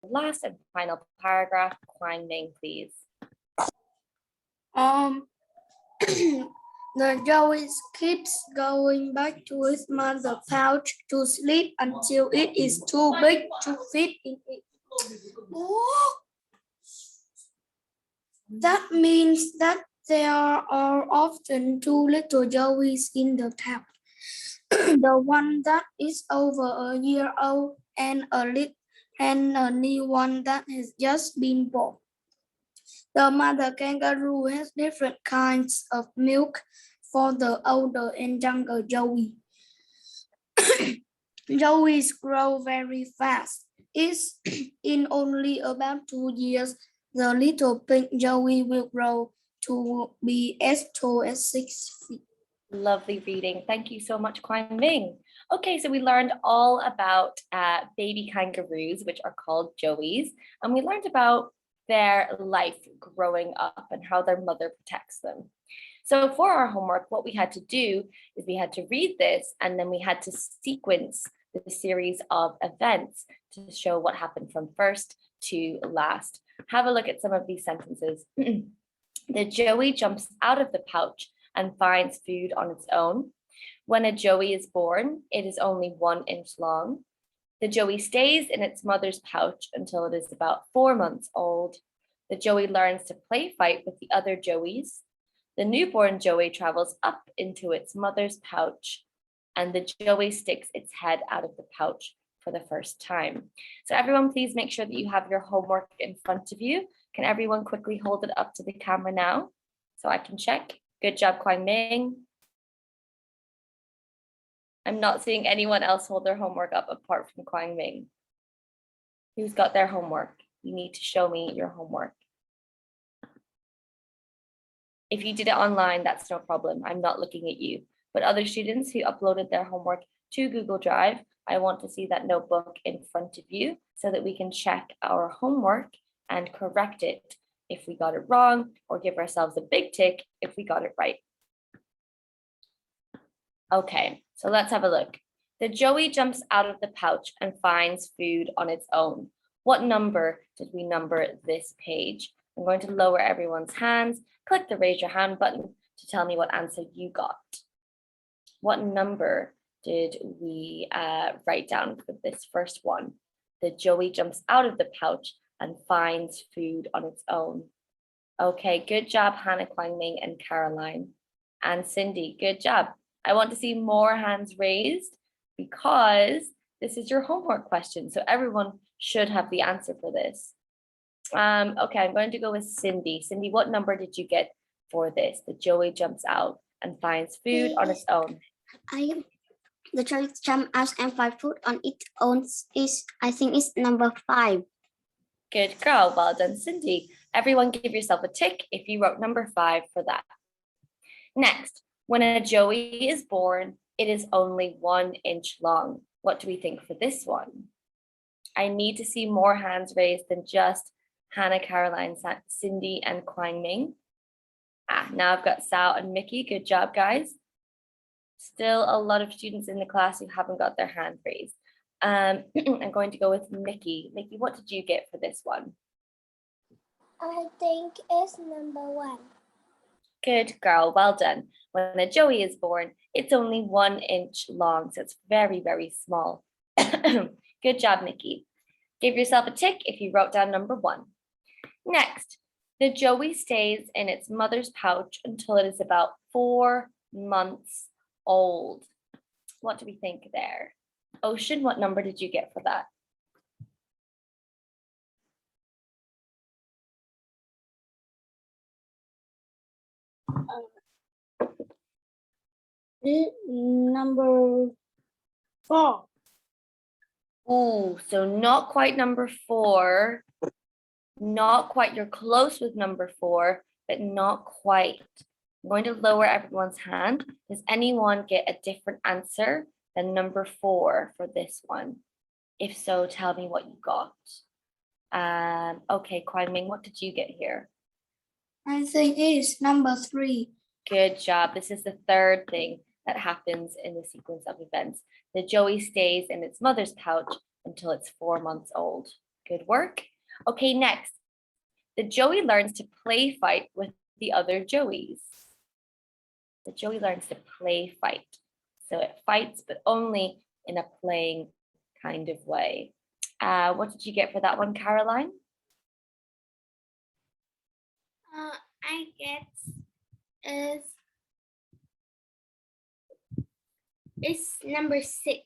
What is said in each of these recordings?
last and final paragraph, Kwang Ming, please. The joey keeps going back to its mother's pouch to sleep until it is too big to fit in it. That means that there are often two little joeys in the pouch. The one that is over a year old and a new one that has just been born. The mother kangaroo has different kinds of milk for the older and younger joey. Joeys grow very fast. It's in only about 2 years, the little pink joey will grow to be as tall as 6 feet. Lovely reading. Thank you so much, Kwang Ming. Okay, so we learned all about baby kangaroos, which are called joeys, and we learned about their life growing up and how their mother protects them. So for our homework, what we had to do is we had to read this and then we had to sequence the series of events to show what happened from first to last. Have a look at some of these sentences. The joey jumps out of the pouch and finds food on its own. When a joey is born, it is only 1 inch long. The joey stays in its mother's pouch until it is about 4 months old. The joey learns to play fight with the other joeys. The newborn joey travels up into its mother's pouch, and the joey sticks its head out of the pouch for the first time. So everyone, please make sure that you have your homework in front of you. Can everyone quickly hold it up to the camera now so I can check? Good job, Kwang Ming. I'm not seeing anyone else hold their homework up apart from Kwang Ming. Who's got their homework? You need to show me your homework. If you did it online, that's no problem. I'm not looking at you. But other students who uploaded their homework to Google Drive, I want to see that notebook in front of you so that we can check our homework and correct it if we got it wrong, or give ourselves a big tick if we got it right. Okay, so let's have a look. The joey jumps out of the pouch and finds food on its own. What number did we number this page? I'm going to lower everyone's hands. Click the raise your hand button to tell me what answer you got. What number did we write down for this first one? The joey jumps out of the pouch and finds food on its own. Okay, good job, Hannah, Kwang Ming, and Caroline. And Cindy, good job. I want to see more hands raised because this is your homework question. So everyone should have the answer for this. Okay, I'm going to go with Cindy. Cindy, what number did you get for this? The joey jumps out and finds food on its own. The joey jumps out and finds food on its own is, I think it's number 5. Good girl, well done, Cindy. Everyone give yourself a tick if you wrote number 5 for that. Next, when a joey is born, it is only 1 inch long. What do we think for this one? I need to see more hands raised than just Hannah, Caroline, Cindy, and Kwang Ming. Now I've got Sal and Mickey. Good job, guys. Still a lot of students in the class who haven't got their hand raised. I'm going to go with Mickey. Mickey, what did you get for this one? I think it's number 1. Good girl, well done. When a joey is born, it's only 1 inch long, so it's very, very small. Good job, Mickey. Give yourself a tick if you wrote down number 1. Next, the joey stays in its mother's pouch until it is about 4 months old. What do we think there? Ocean, what number did you get for that? Number 4. Oh, so not quite number 4. Not quite, you're close with number 4, but not quite. I'm going to lower everyone's hand. Does anyone get a different answer than number 4 for this one? If so, tell me what you got. Okay, Kwang Ming, what did you get here? I think it's number 3. Good job. This is the third thing that happens in the sequence of events. The joey stays in its mother's pouch until it's 4 months old. Good work. Okay, next. The Joey learns to play fight with the other Joeys. The Joey learns to play fight. So it fights, but only in a playing kind of way. What did you get for that one, Caroline? I guess it's number 6.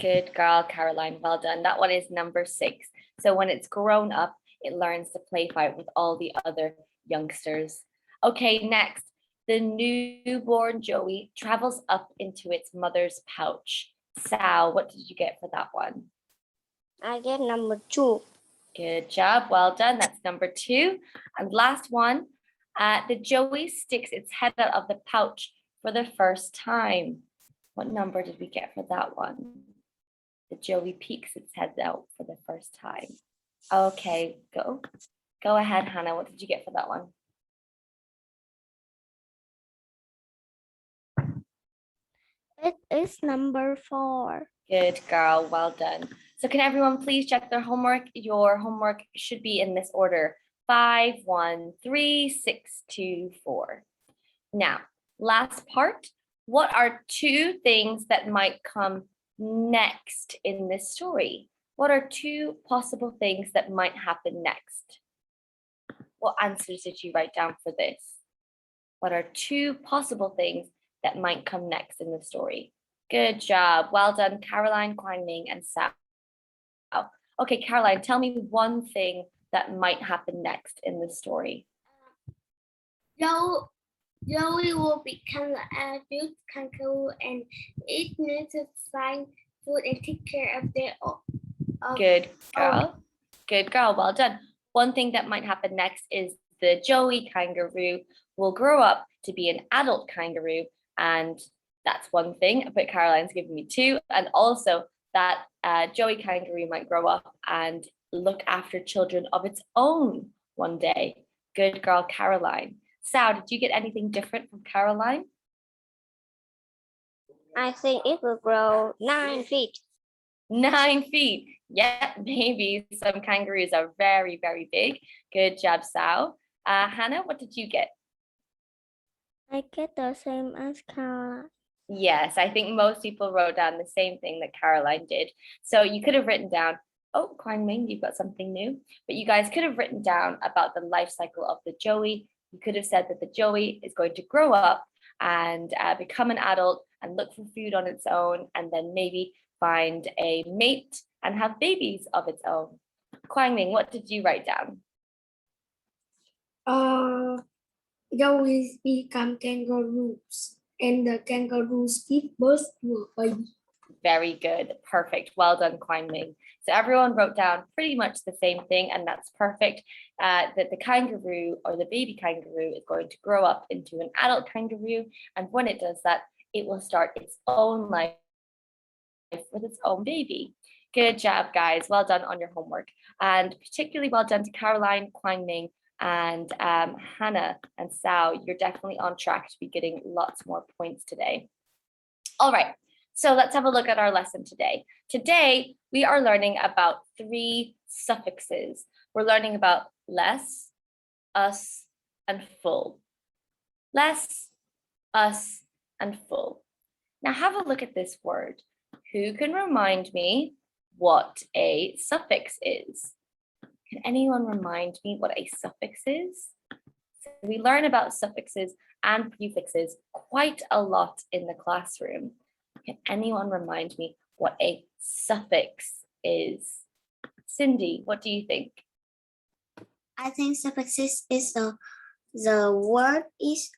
Good girl, Caroline. Well done. That one is number 6. So when it's grown up, it learns to play fight with all the other youngsters. Okay, next. The newborn Joey travels up into its mother's pouch. Sal, what did you get for that one? I get number 2. Good job. Well done. That's number 2. And last one, the Joey sticks its head out of the pouch for the first time. What number did we get for that one? The Joey peeks its head out for the first time. Okay, go ahead, Hannah. What did you get for that one? It is number 4. Good girl, well done. So can everyone please check their homework? Your homework should be in this order: 5, 1, 3, 6, 2, 4. Now, last part. What are 2 things that might come next in this story? What are 2 possible things that might happen next? What answers did you write down for this? What are 2 possible things that might come next in the story? Good job. Well done, Caroline, Kwang Ming, and Sal. Okay, Caroline, tell me one thing that might happen next in the story. Joey will become an adult kangaroo and it needs to find food and take care of their own. Good girl. Good girl. Well done. One thing that might happen next is the Joey kangaroo will grow up to be an adult kangaroo, and that's one thing. But Caroline's giving me 2, and also that Joey kangaroo might grow up and look after children of its own one day. Good girl, Caroline. Sal, did you get anything different from Caroline? I think it will grow 9 feet. 9 feet. Yeah, maybe some kangaroos are very, very big. Good job, Sal. Hannah, what did you get? I get the same as Caroline. Yes, I think most people wrote down the same thing that Caroline did. So you could have written down, oh, Kwang Ming, you've got something new. But you guys could have written down about the life cycle of the Joey. You could have said that the Joey is going to grow up and become an adult and look for food on its own, and then maybe find a mate and have babies of its own. Kwang Ming, what did you write down? Joeys become kangaroos, and the kangaroos give birth to a baby. Very good. Perfect. Well done, Kwang Ming. So everyone wrote down pretty much the same thing, and that's perfect. That the kangaroo or the baby kangaroo is going to grow up into an adult kangaroo. And when it does that, it will start its own life with its own baby. Good job, guys. Well done on your homework. And particularly well done to Caroline, Kwang Ming, and Hannah and Sal. You're definitely on track to be getting lots more points today. All right. So let's have a look at our lesson today. Today, we are learning about 3 suffixes. We're learning about less, us, and full. Less, us, and full. Now have a look at this word. Who can remind me what a suffix is? Can anyone remind me what a suffix is? So we learn about suffixes and prefixes quite a lot in the classroom. Can anyone remind me what a suffix is? Cindy, what do you think? I think suffixes is the word is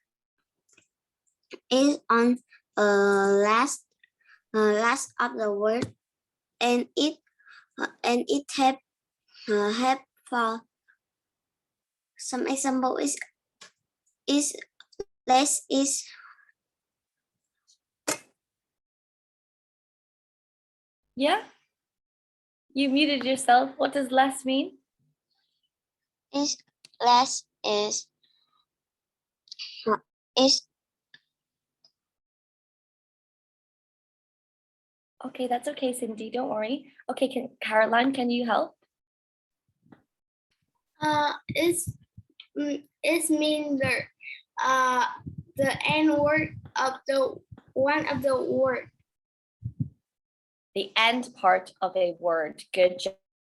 on last of the word, and it have for some example is less is. Yeah? You muted yourself. What does less mean? Is less is Okay, that's okay, Cindy. Don't worry. Okay, Caroline, can you help? It's mean the end word of the one of the word. The end part of a word. Good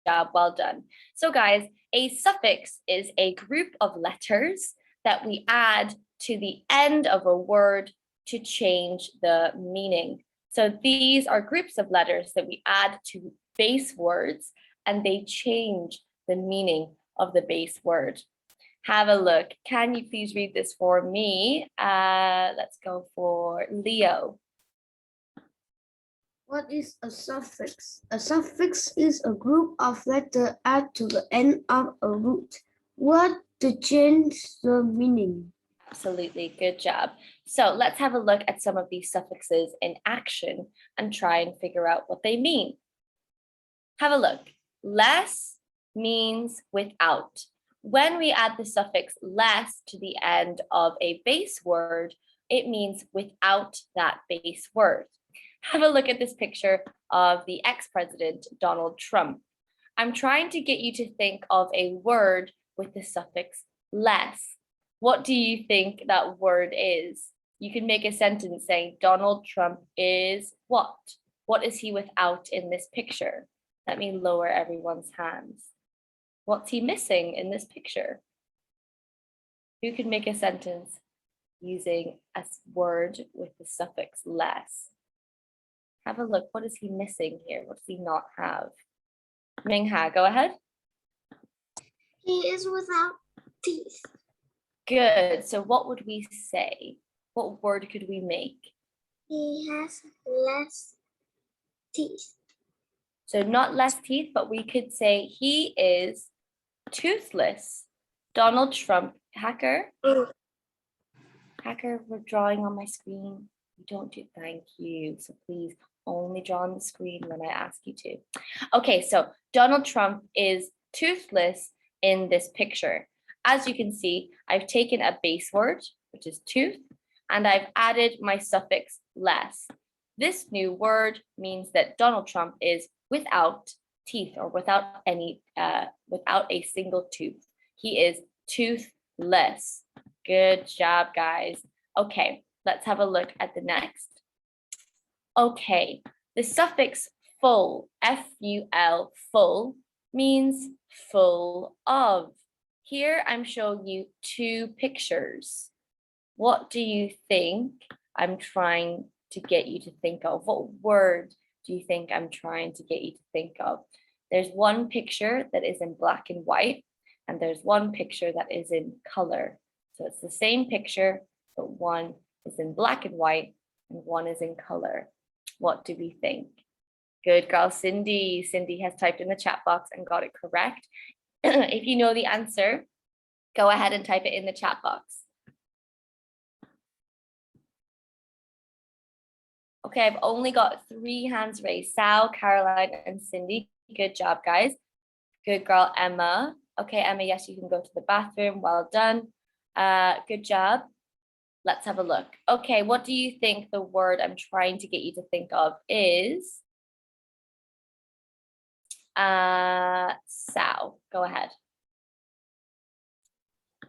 job, well done. So guys, a suffix is a group of letters that we add to the end of a word to change the meaning. So these are groups of letters that we add to base words and they change the meaning of the base word. Have a look. Can you please read this for me? Let's go for Leo. What is a suffix? A suffix is a group of letters added to the end of a root word to change the meaning. Absolutely, good job. So let's have a look at some of these suffixes in action and try and figure out what they mean. Have a look. Less means without. When we add the suffix less to the end of a base word, it means without that base word. Have a look at this picture of the ex-president, Donald Trump. I'm trying to get you to think of a word with the suffix less. What do you think that word is? You can make a sentence saying Donald Trump is what? What is he without in this picture? Let me lower everyone's hands. What's he missing in this picture? Who can make a sentence using a word with the suffix less? Have a look. What is he missing here? What does he not have? Mingha, go ahead. He is without teeth. Good. So what would we say? What word could we make? He has less teeth. So not less teeth, but we could say he is toothless. Donald Trump, Hacker, we're drawing on my screen. You don't do, thank you. So please only draw on the screen when I ask you to. Okay, so Donald Trump is toothless in this picture. As you can see, I've taken a base word, which is tooth, and I've added my suffix less. This new word means that Donald Trump is without teeth or without a single tooth. He is toothless. Good job, guys. Okay, let's have a look at the next. Okay, the suffix full, F-U-L, full, means full of. Here I'm showing you two pictures. What do you think I'm trying to get you to think of? What word do you think I'm trying to get you to think of? There's one picture that is in black and white, and there's one picture that is in color. So it's the same picture, but one is in black and white and one is in color. What do we think? Good girl, Cindy. Cindy has typed in the chat box and got it correct. If you know the answer, go ahead and type it in the chat box. Okay, I've only got 3 hands raised. Sal, Caroline, and Cindy. Good job, guys. Good girl, Emma. Okay, Emma, yes, you can go to the bathroom. Well done. Good job. Let's have a look. Okay, what do you think the word I'm trying to get you to think of is? Sal, go ahead.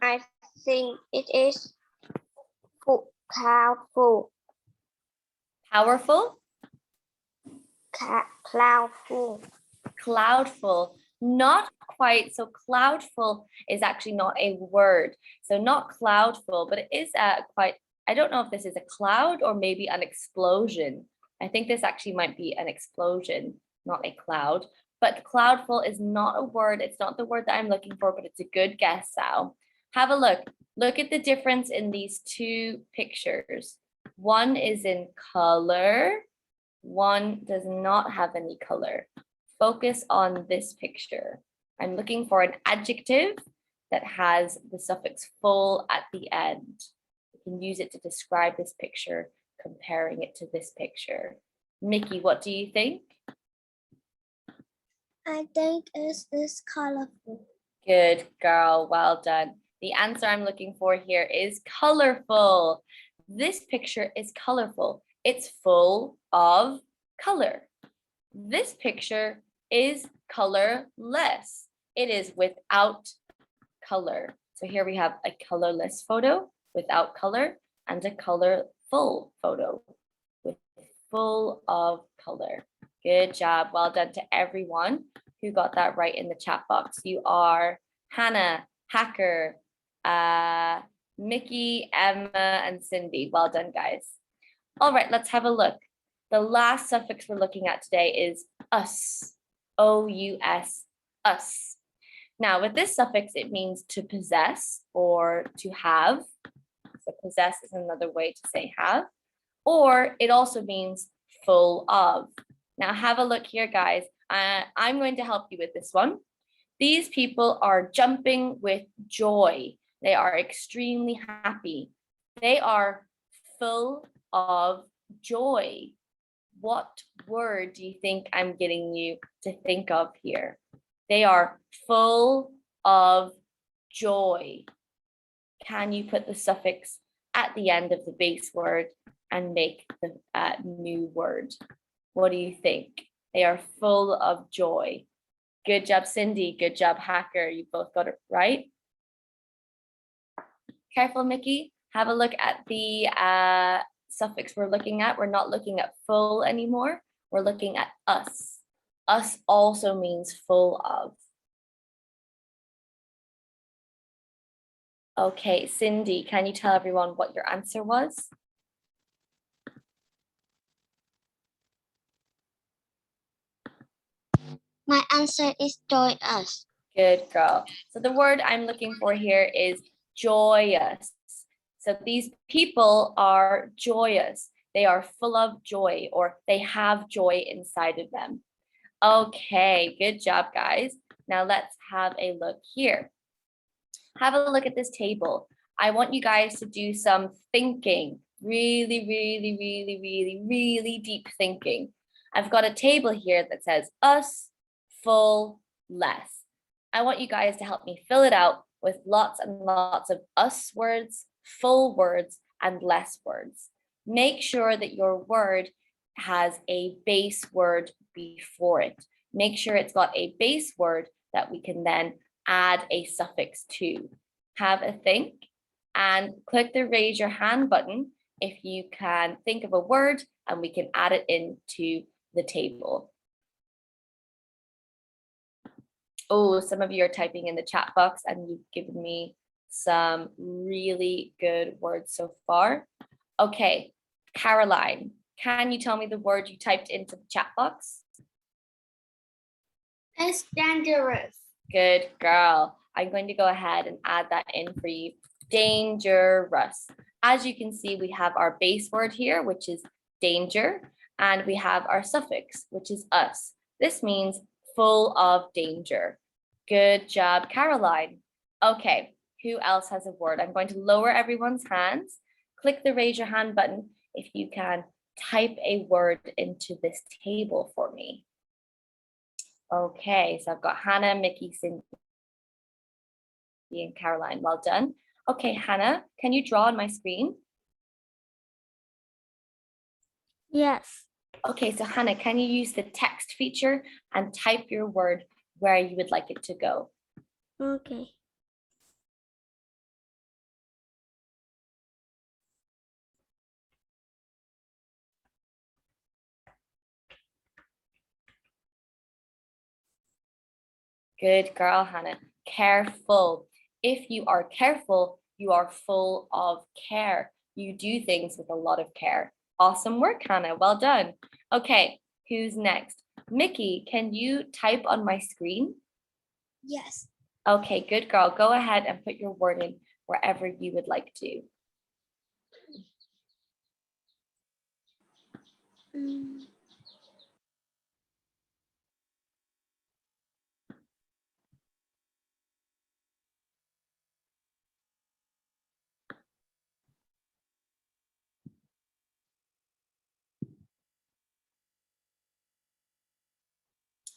I think it is cloudful. Powerful? Cloudful. Cloudful. Not quite. So cloudful is actually not a word. So not cloudful, but it is quite, I don't know if this is a cloud or maybe an explosion. I think this actually might be an explosion, not a cloud. But cloudful is not a word. It's not the word that I'm looking for, but it's a good guess, Sal. Have a look. Look at the difference in these two pictures. One is in color. One does not have any color. Focus on this picture. I'm looking for an adjective that has the suffix full at the end. You can use it to describe this picture, comparing it to this picture. Mickey, what do you think? I think it is colorful. Good girl, well done. The answer I'm looking for here is colorful. This picture is colorful. It's full of color. This picture is colorless. It is without color. So here we have a colorless photo without color and a colorful photo with full of color. Good job. Well done to everyone who got that right in the chat box. You are Hannah, Hacker, Mickey, Emma, and Cindy. Well done, guys. All right, let's have a look. The last suffix we're looking at today is us. O-U-S, us. Now, with this suffix, it means to possess or to have. So possess is another way to say have. Or it also means full of. Now, have a look here, guys. I'm going to help you with this one. These people are jumping with joy. They are extremely happy. They are full of joy. What word do you think I'm getting you to think of here? They are full of joy. Can you put the suffix at the end of the base word and make the new word? What do you think? They are full of joy. Good job, Cindy. Good job, Hacker. You both got it right. Careful, Mickey. Have a look at the suffix we're looking at. We're not looking at full anymore. We're looking at us. Us also means full of. Okay, Cindy, can you tell everyone what your answer was? My answer is joyous. Good girl. So the word I'm looking for here is joyous. So these people are joyous. They are full of joy, or they have joy inside of them. Okay, good job, guys. Now let's have a look here. Have a look at this table. I want you guys to do some thinking. Really, really, really, really, really deep thinking. I've got a table here that says us, full, less. I want you guys to help me fill it out with lots and lots of us words, full words, and less words. Make sure that your word has a base word before it. Make sure it's got a base word that we can then add a suffix to. Have a think and click the raise your hand button if you can think of a word and we can add it into the table. Oh, some of you are typing in the chat box and you've given me some really good words so far. Okay, Caroline, can you tell me the word you typed into the chat box? It's dangerous. Good girl. I'm going to go ahead and add that in for you. Dangerous. As you can see, we have our base word here, which is danger, and we have our suffix, which is us. This means full of danger. Good job, Caroline. Okay, who else has a word? I'm going to lower everyone's hands. Click the raise your hand button if you can type a word into this table for me. Okay, so I've got Hannah, Mickey, Cindy, and Caroline. Well done. Okay, Hannah, can you draw on my screen? Yes. Okay, so Hannah, can you use the text feature and type your word where you would like it to go? Okay. Good girl, Hannah. Careful. If you are careful, you are full of care. You do things with a lot of care. Awesome work, Hannah. Well done. Okay, who's next? Mickey, can you type on my screen? Yes. Okay, good girl. Go ahead and put your word in wherever you would like to.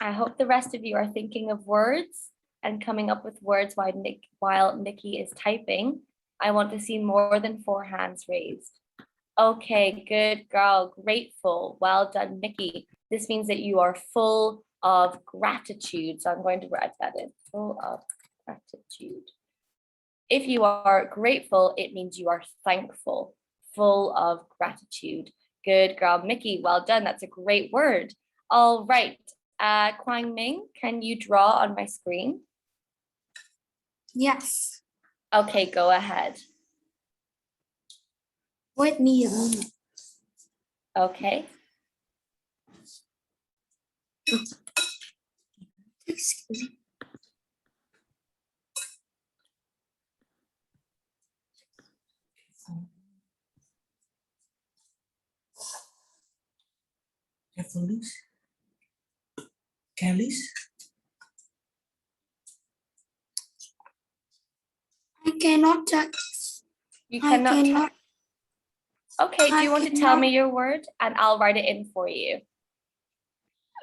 I hope the rest of you are thinking of words and coming up with words while Mickey is typing. I want to see more than 4 hands raised. Okay, good girl, grateful. Well done, Mickey. This means that you are full of gratitude. So I'm going to write that in, full of gratitude. If you are grateful, it means you are thankful, full of gratitude. Good girl, Mickey. Well done. That's a great word. All right. Kwang Ming, can you draw on my screen? Yes. Okay, go ahead. Wait me a minute. Okay. Excuse me. Careless. I cannot touch. You I cannot. cannot. Okay, do I you want to tell cannot. me your word and I'll write it in for you?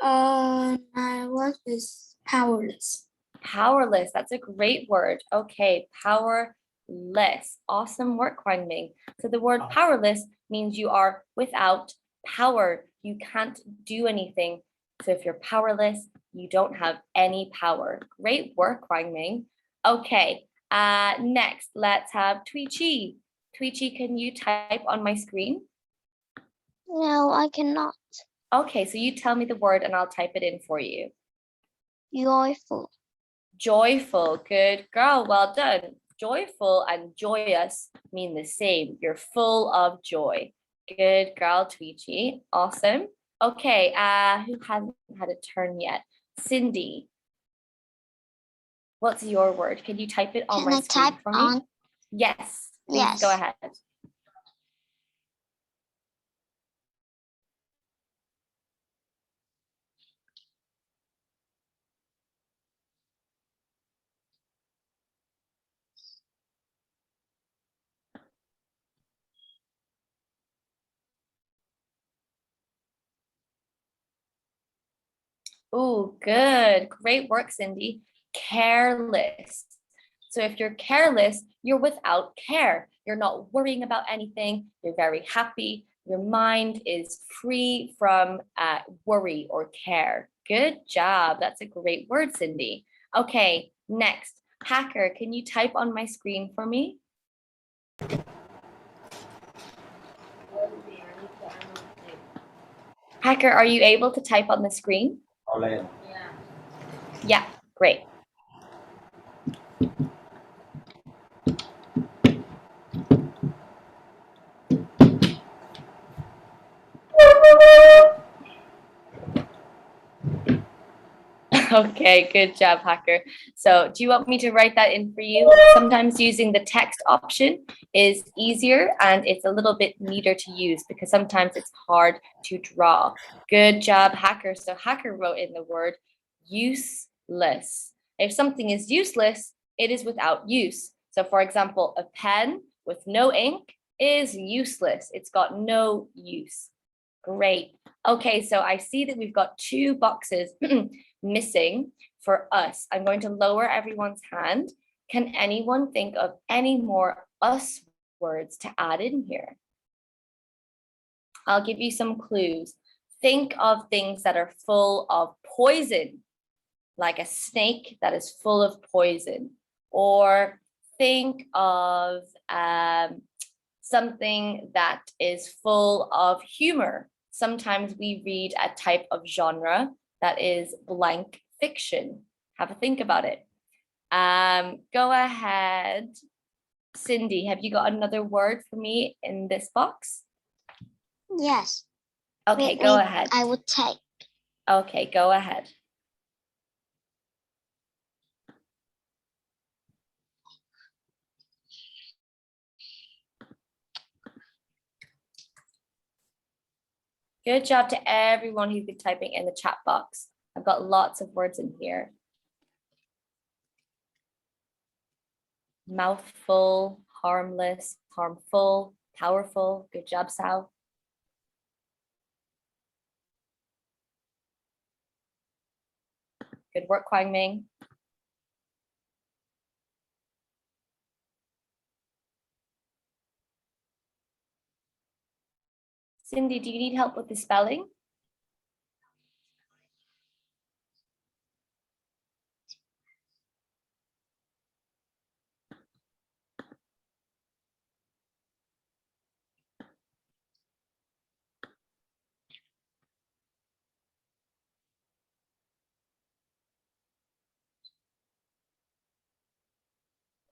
My word is powerless. Powerless. That's a great word. Okay, powerless. Awesome work, Kwang Ming. So the word powerless means you are without power. You can't do anything. So if you're powerless, you don't have any power. Great work, Kwang Ming. Okay, next, let's have Tui Chi. Tui Chi, can you type on my screen? No, I cannot. Okay, so you tell me the word and I'll type it in for you. Joyful. Joyful, good girl, well done. Joyful and joyous mean the same. You're full of joy. Good girl, Tweety. Awesome. Okay, who hasn't had a turn yet? Cindy. What's your word? Can you type it on Can my I screen type for me? on? Yes, please go Yes. ahead. Oh, good. Great work, Cindy. Careless. So if you're careless, you're without care. You're not worrying about anything. You're very happy. Your mind is free from worry or care. Good job. That's a great word, Cindy. Okay, next. Hacker, can you type on my screen for me? Hacker, are you able to type on the screen? Yeah, great. Okay, good job, Hacker. So do you want me to write that in for you? Sometimes using the text option is easier and it's a little bit neater to use because sometimes it's hard to draw. Good job, Hacker. So Hacker wrote in the word useless. If something is useless, it is without use. So for example, a pen with no ink is useless. It's got no use. Great. Okay, so I see that we've got 2 boxes missing for us. I'm going to lower everyone's hand. Can anyone think of any more us words to add in here? I'll give you some clues. Think of things that are full of poison, like a snake that is full of poison. Or think of something that is full of humor. Sometimes we read a type of genre that is blank fiction. Have a think about it. Go ahead. Cindy, have you got another word for me in this box? Yes. Okay, Wait, go wait, ahead. I would take. Okay, go ahead. Good job to everyone who's been typing in the chat box. I've got lots of words in here. Mouthful, harmless, harmful, powerful. Good job, Sal. Good work, Kwang Ming. Cindy, do you need help with the spelling?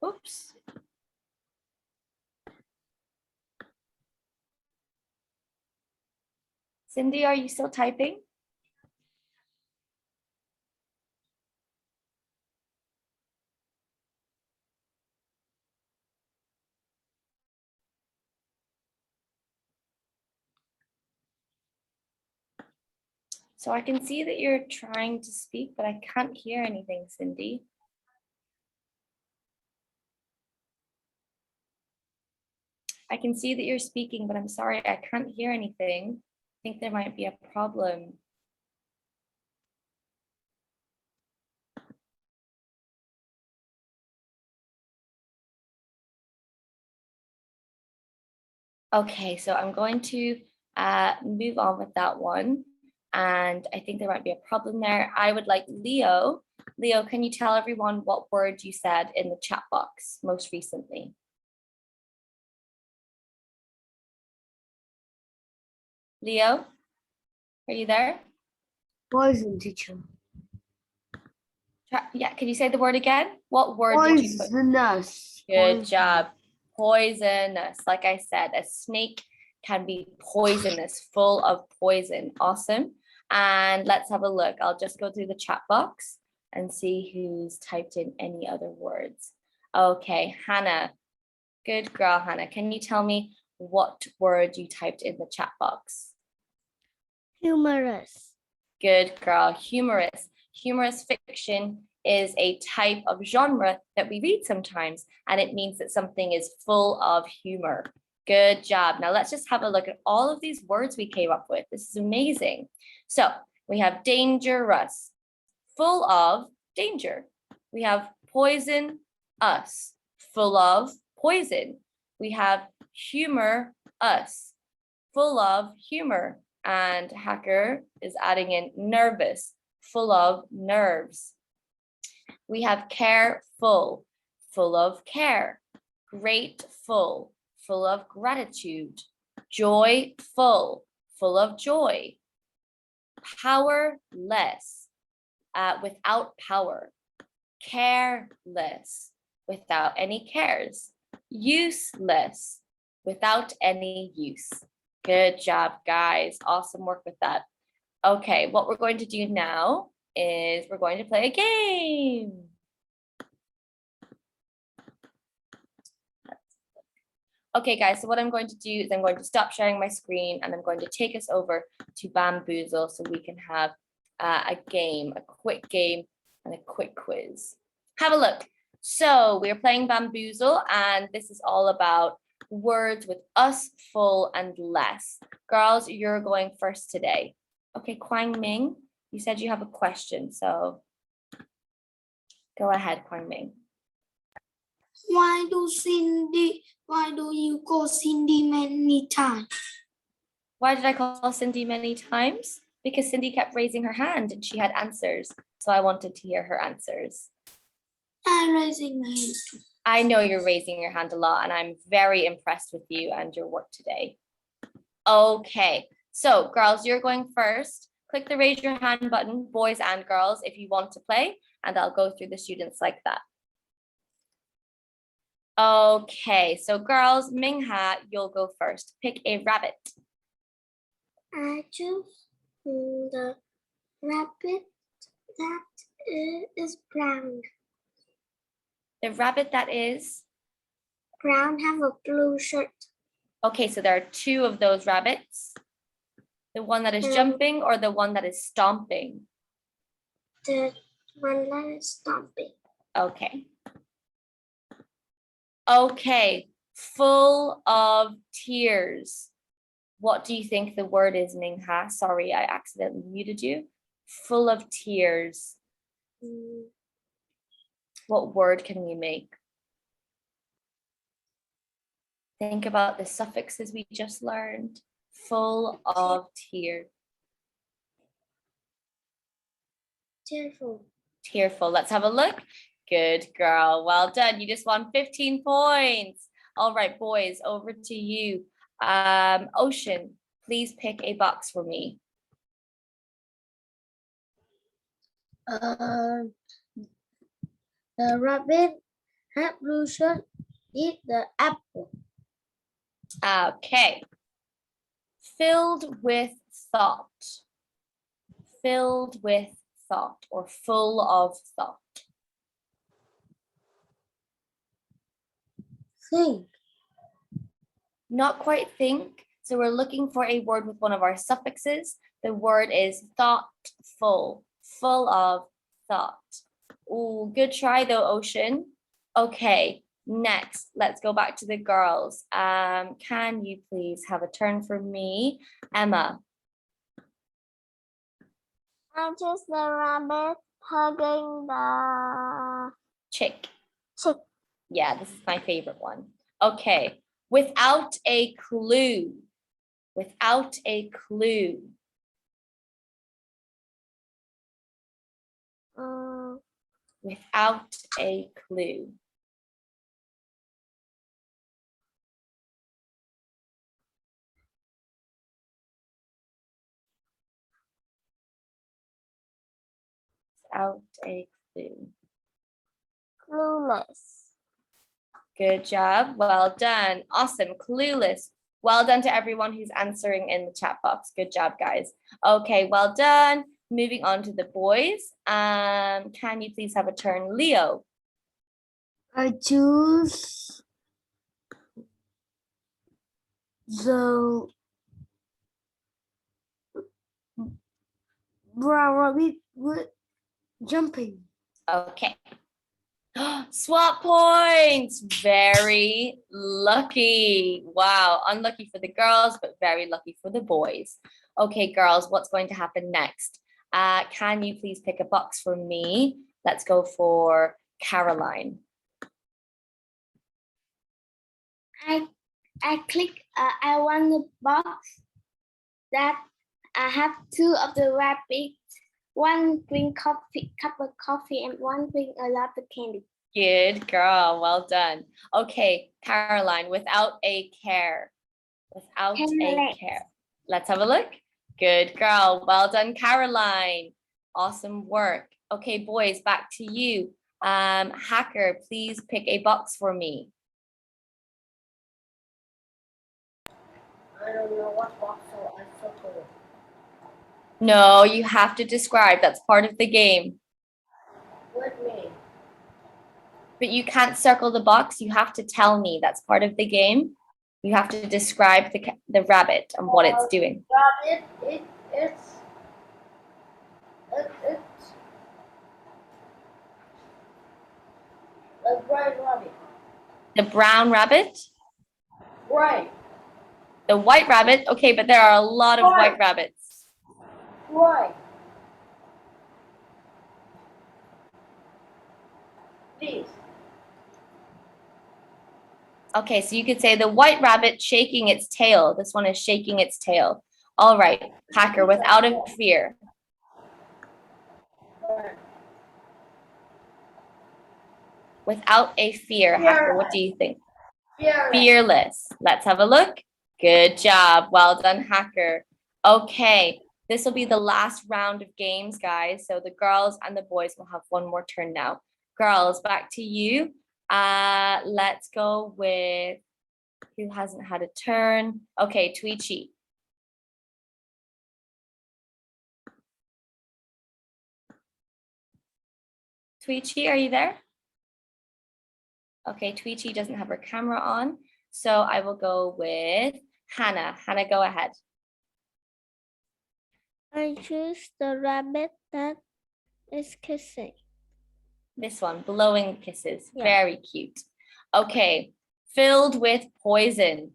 Oops. Cindy, are you still typing? So I can see that you're trying to speak, but I can't hear anything, Cindy. I can see that you're speaking, but I'm sorry, I can't hear anything. I think there might be a problem. Okay, so I'm going to move on with that one. And I think there might be a problem there. I would like Leo. Leo, can you tell everyone what word you said in the chat box most recently? Leo, are you there? Poison, teacher. Yeah, can you say the word again? What word did you put? Poisonous. Good job. Poisonous. Like I said, a snake can be poisonous, full of poison. Awesome. And let's have a look. I'll just go through the chat box and see who's typed in any other words. Okay, Hannah. Good girl, Hannah. Can you tell me what word you typed in the chat box? Humorous. Good girl. Humorous. Humorous fiction is a type of genre that we read sometimes, and it means that something is full of humor. Good job. Now let's just have a look at all of these words we came up with. This is amazing. So we have dangerous, full of danger. We have poison us, full of poison. We have humor us, full of humor. And Hacker is adding in nervous, full of nerves. We have careful, full of care. Grateful, full of gratitude. Joyful, full of joy. Powerless, without power. Careless, without any cares. Useless, without any use. Good job, guys. Awesome work with that. Okay, what we're going to do now is we're going to play a game. Okay, guys, so what I'm going to do is I'm going to stop sharing my screen and I'm going to take us over to Bamboozle so we can have a game, a quick game and a quick quiz. Have a look. So we're playing Bamboozle and this is all about words with us, full, and less. Girls, you're going first today. Okay, Kwang Ming, you said you have a question, so go ahead, Kwang Ming. Why do you call Cindy many times? Why did I call Cindy many times? Because Cindy kept raising her hand and she had answers, so I wanted to hear her answers. I'm raising my hand too. I know you're raising your hand a lot and I'm very impressed with you and your work today. Okay, so girls, you're going first. Click the raise your hand button, boys and girls, if you want to play, and I'll go through the students like that. Okay, so girls, Mingha, you'll go first. Pick a rabbit. I choose the rabbit that is brown. The rabbit that is? Brown have a blue shirt. Okay, so there are two of those rabbits. The one that is jumping or the one that is stomping? The one that is stomping. Okay. Okay, full of tears. What do you think the word is, Mingha? Sorry, I accidentally muted you. Full of tears. What word can we make? Think about the suffixes we just learned. Full of tears. Tearful. Tearful. Let's have a look. Good girl. Well done. You just won 15 points. All right, boys, over to you. Ocean, please pick a box for me. The rabbit Have blue shirt. Eat the apple. Okay. Filled with thought. Filled with thought or full of thought. Think. Not quite think. So we're looking for a word with one of our suffixes. The word is thoughtful, full of thought. Oh, good try though, Ocean. Okay, next, let's go back to the girls. Can you please have a turn for me? Emma. I choose the rabbit hugging the Chick. chick. Yeah, this is my favorite one. Okay, without a clue. Without a clue. Without a clue. Without a clue. Clueless. Good job. Well done. Awesome. Clueless. Well done to everyone who's answering in the chat box. Good job, guys. Okay, well done. Moving on to the boys. Can you please have a turn, Leo? I choose the brown rabbit with jumping. Okay. Swap points. Very lucky. Wow. Unlucky for the girls, but very lucky for the boys. Okay, girls, what's going to happen next? Can you please pick a box for me? Let's go for Caroline. I click. I want the box that I have two of the rabbits. One bring coffee, cup of coffee, and one bring a lot of candy. Good girl. Well done. Okay, Caroline, without a care. Without a Careless. care. Let's have a look. Good girl. Well done, Caroline. Awesome work. Okay, boys, back to you. Hacker, please pick a box for me. I don't know what box, so I circle. No, you have to describe. That's part of the game. With me. But you can't circle the box. You have to tell me. That's part of the game. You have to describe the rabbit and what it's doing. It's a bright rabbit. The brown rabbit, Right. the white rabbit. Okay, but there are a lot of white rabbits. Right. This. Okay, so you could say the white rabbit shaking its tail. This one is shaking its tail. All right, Hacker, without a fear. Right. Without a fear, Hacker, what do you think? Fearless. Fearless. Let's have a look. Good job. Well done, Hacker. Okay, this will be the last round of games, guys. So the girls and the boys will have one more turn now. Girls, back to you. Let's go with who hasn't had a turn. Okay, Tweechy. Tweechy, are you there? Okay, Tweechy doesn't have her camera on. So I will go with Hannah. Hannah, go ahead. I choose the rabbit that is kissing. This one, blowing kisses. Yeah. Very cute. Okay, filled with poison.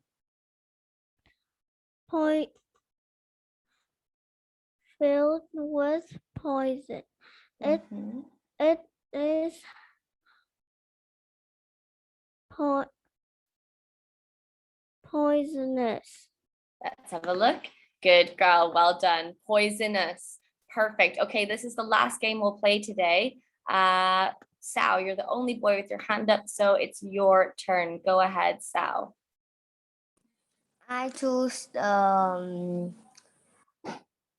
Filled with poison. Mhm. It is poisonous. Let's have a look. Good girl, well done. Poisonous. Perfect. Okay, this is the last game we'll play today. Sao, you're the only boy with your hand up, so it's your turn. Go ahead, Sao. I choose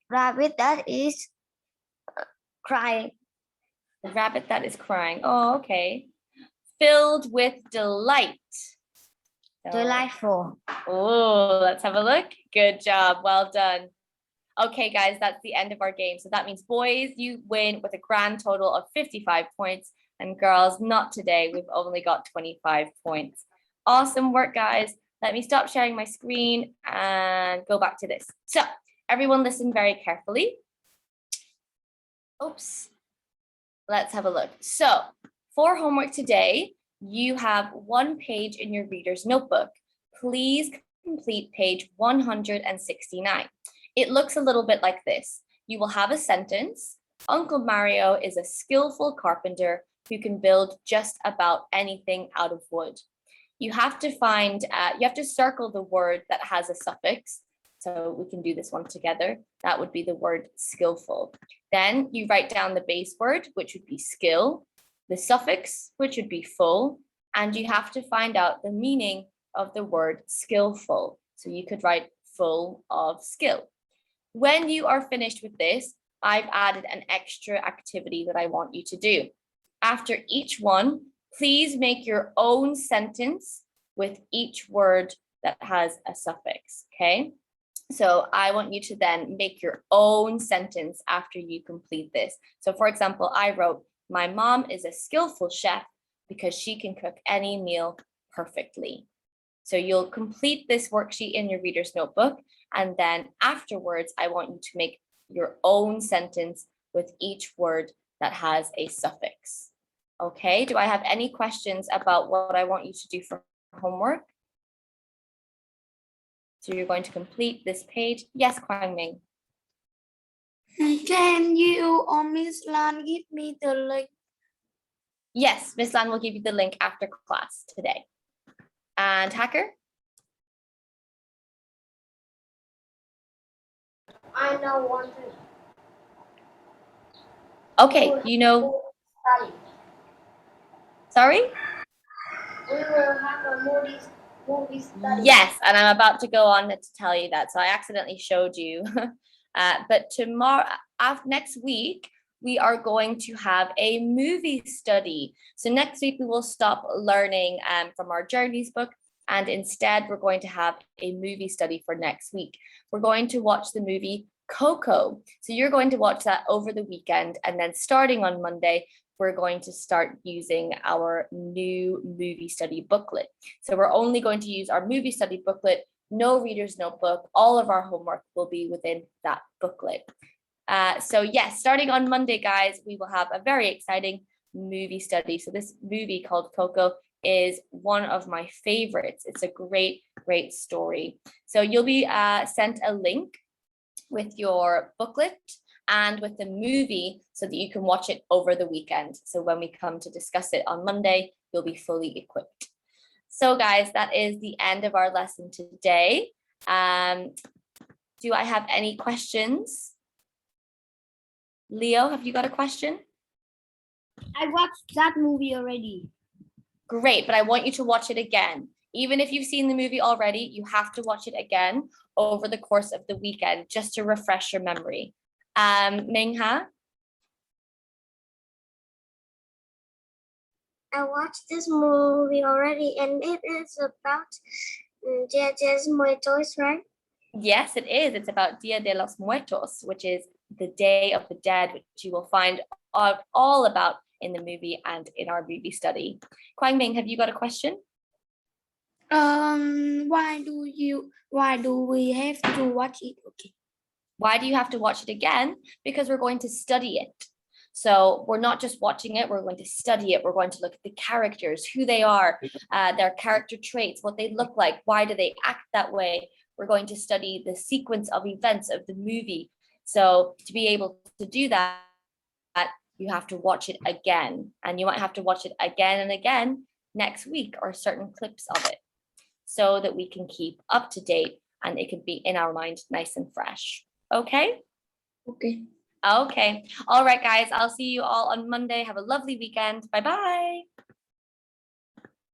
rabbit that is crying. The rabbit that is crying. Oh, okay. filled with delight. So- Delightful. Oh, let's have a look. Good job. Well done. Okay, guys, that's the end of our game. So that means boys, you win with a grand total of 55 points. And girls, not today. We've only got 25 points. Awesome work, guys. Let me stop sharing my screen and go back to this. So everyone listen very carefully. Oops. Let's have a look. So for homework today, you have one page in your reader's notebook. Please complete page 169. It looks a little bit like this. You will have a sentence. Uncle Mario is a skillful carpenter who can build just about anything out of wood. You have to circle the word that has a suffix. So we can do this one together. That would be the word skillful. Then you write down the base word, which would be skill, the suffix, which would be full, and you have to find out the meaning of the word skillful. So you could write full of skill. When you are finished with this, I've added an extra activity that I want you to do. After each one, please make your own sentence with each word that has a suffix, okay? So I want you to then make your own sentence after you complete this. So for example, I wrote, my mom is a skillful chef because she can cook any meal perfectly. So you'll complete this worksheet in your reader's notebook. And then afterwards, I want you to make your own sentence with each word that has a suffix. Okay, do I have any questions about what I want you to do for homework? So you're going to complete this page. Yes, Kwang Ming. Can you or Miss Lan give me the link? Yes, Miss Lan will give you the link after class today. And Hacker? I know one thing. Okay, you know, Study. sorry? We will have a movie study. Yes, and I'm about to go on to tell you that. So I accidentally showed you. But tomorrow, next week, we are going to have a movie study. So next week, we will stop learning from our journeys book. And instead, we're going to have a movie study for next week. We're going to watch the movie Coco. So you're going to watch that over the weekend. And then starting on Monday, we're going to start using our new movie study booklet. So we're only going to use our movie study booklet, no reader's notebook. All of our homework will be within that booklet. So yes, starting on Monday, guys, we will have a very exciting movie study. So this movie called Coco is one of my favorites. It's a great, great story. So you'll be sent a link with your booklet and with the movie so that you can watch it over the weekend. So when we come to discuss it on Monday, you'll be fully equipped. So guys, that is the end of our lesson today. Do I have any questions? Leo, have you got a question? I watched that movie already. Great, but I want you to watch it again. Even if you've seen the movie already, you have to watch it again over the course of the weekend just to refresh your memory. Mingha? I watched this movie already, and it is about Dia de los Muertos, right? Yes, it is. It's about Dia de los Muertos, which is the Day of the Dead, which you will find out all about in the movie and in our movie study. Kwang Ming, have you got a question? Why do we have to watch it? Okay. Why do you have to watch it again? Because we're going to study it. So we're not just watching it, we're going to study it. We're going to look at the characters, who they are, their character traits, what they look like, why do they act that way? We're going to study the sequence of events of the movie. So to be able to do that, you have to watch it again. And you might have to watch it again and again next week or certain clips of it so that we can keep up to date and it can be in our mind nice and fresh. Okay? Okay. Okay. All right, guys. I'll see you all on Monday. Have a lovely weekend. Bye-bye.